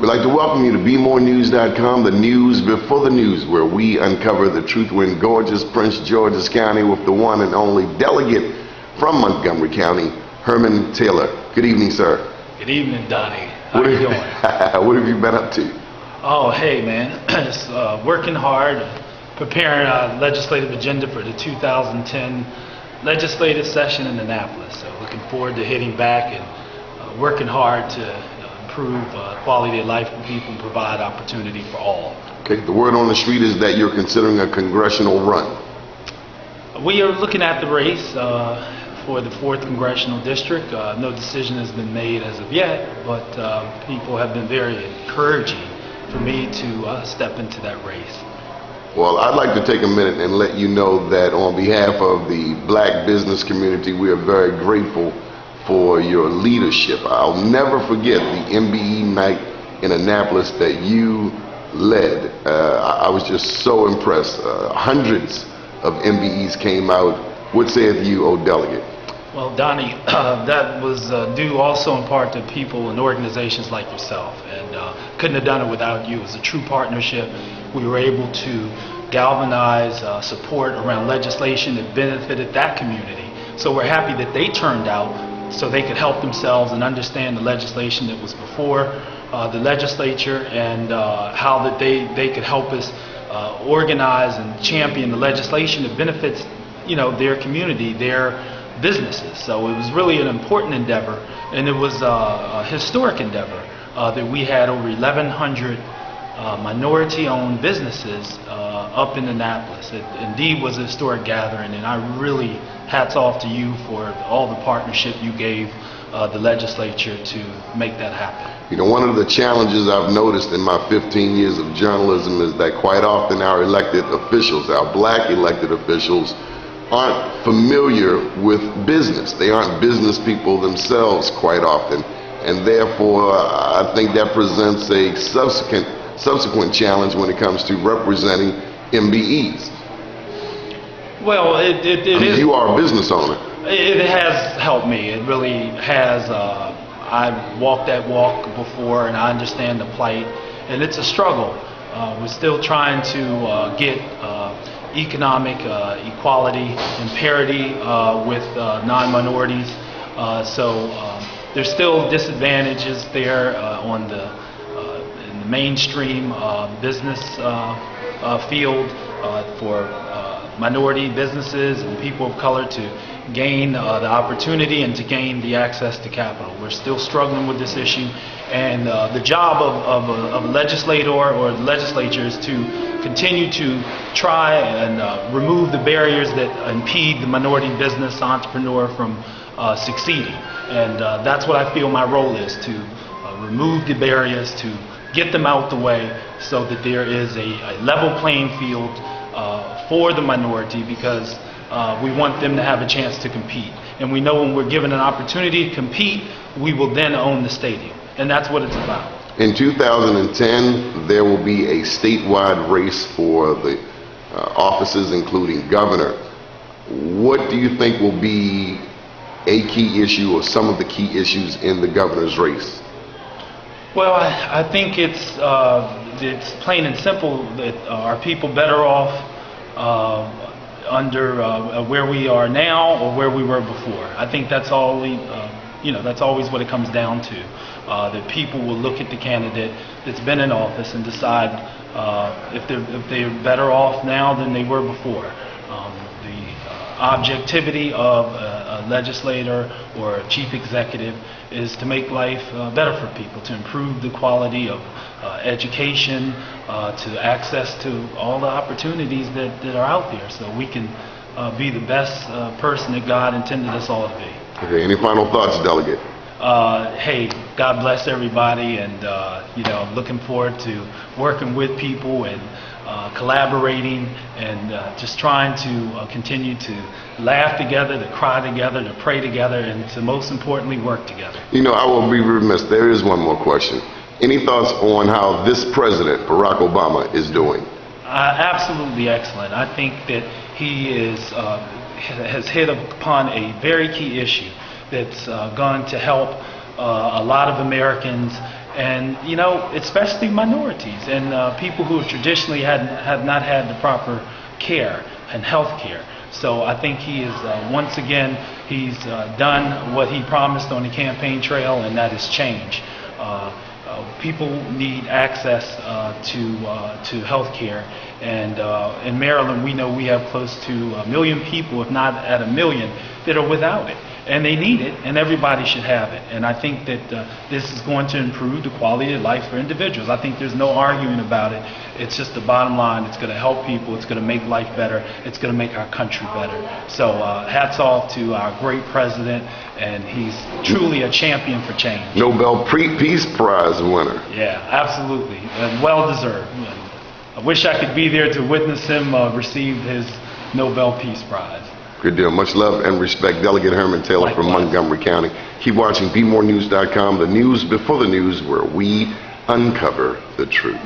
We'd like to welcome you to BeMoreNews.com, the news before the news, where we uncover the truth. We're in gorgeous Prince George's County with the one and only delegate from Montgomery County, Herman Taylor. Good evening, sir. Good evening, Donnie. How you doing? What have you been up to? Oh, hey, man. Just working hard, preparing a legislative agenda for the 2010 legislative session in Annapolis. So looking forward to hitting back and working hard to improve quality of life for people and provide opportunity for all. Okay, the word on the street is that you're considering a congressional run. We are looking at the race for the 4th Congressional District. No decision has been made as of yet, but people have been very encouraging for me to step into that race. Well, I'd like to take a minute and let you know that on behalf of the black business community, we are very grateful for your leadership. I'll never forget the MBE night in Annapolis that you led. I was just so impressed. Hundreds of MBEs came out. What saith you, O delegate? Well, Donnie, that was due also in part to people and organizations like yourself, and couldn't have done it without you. It was a true partnership. We were able to galvanize support around legislation that benefited that community. So we're happy that they turned out so they could help themselves and understand the legislation that was before the legislature, and how that they could help us organize and champion the legislation that benefits, their community, their businesses. So it was really an important endeavor, and it was a historic endeavor that we had over 1,100 minority-owned businesses up in Annapolis. It indeed was a historic gathering, and I really hats off to you for all the partnership you gave the legislature to make that happen. One of the challenges I've noticed in my 15 years of journalism is that quite often our elected officials, our black elected officials, aren't familiar with business. They aren't business people themselves quite often, and therefore I think that presents a subsequent challenge when it comes to representing MBEs. Well, it is. You are a business owner. It has helped me. It really has. I've walked that walk before, and I understand the plight, and it's a struggle. We're still trying to get economic equality and parity with non-minorities. So there's still disadvantages there in the mainstream business field for minority businesses and people of color to gain the opportunity and to gain the access to capital. We're still struggling with this issue, and the job of a legislator or the legislature is to continue to try and remove the barriers that impede the minority business entrepreneur from succeeding. And that's what I feel my role is, to remove the barriers, to get them out the way so that there is a level playing field for the minority, because we want them to have a chance to compete. And we know when we're given an opportunity to compete, we will then own the stadium. And that's what it's about. In 2010, there will be a statewide race for the offices, including governor. What do you think will be a key issue or some of the key issues in the governor's race? Well, I think it's plain and simple that are people better off under where we are now or where we were before. I think that's all that's always what it comes down to. That people will look at the candidate that's been in office and decide if they're better off now than they were before. The objectivity of a legislator or a chief executive is to make life better for people, to improve the quality of education, to access to all the opportunities that are out there, so we can be the best person that God intended us all to be. Okay, any final thoughts, Delegate? Hey, God bless everybody, and looking forward to working with people and collaborating and just trying to continue to laugh together, to cry together, to pray together, and to most importantly work together. I will be remiss. There is one more question. Any thoughts on how this president, Barack Obama, is doing? Absolutely excellent. I think that he has hit upon a very key issue that's going to help a lot of Americans and especially minorities and people who traditionally have not had the proper care and health care. So I think he is once again he's done what he promised on the campaign trail, and that is change. People need access to health care, and in Maryland we know we have close to 1 million people, if not at 1 million, that are without it, and they need it, and everybody should have it. And I think that this is going to improve the quality of life for individuals. I think there's no arguing about it. It's just the bottom line. It's going to help people. It's going to make life better. It's going to make our country better. So hats off to our great president, and he's truly a champion for change. Nobel Peace Prize winner. Yeah, absolutely, and well deserved. I wish I could be there to witness him receive his Nobel Peace Prize. Good deal. Much love and respect. Delegate Herman Taylor from Montgomery County. Keep watching BMoreNews.com, the news before the news, where we uncover the truth.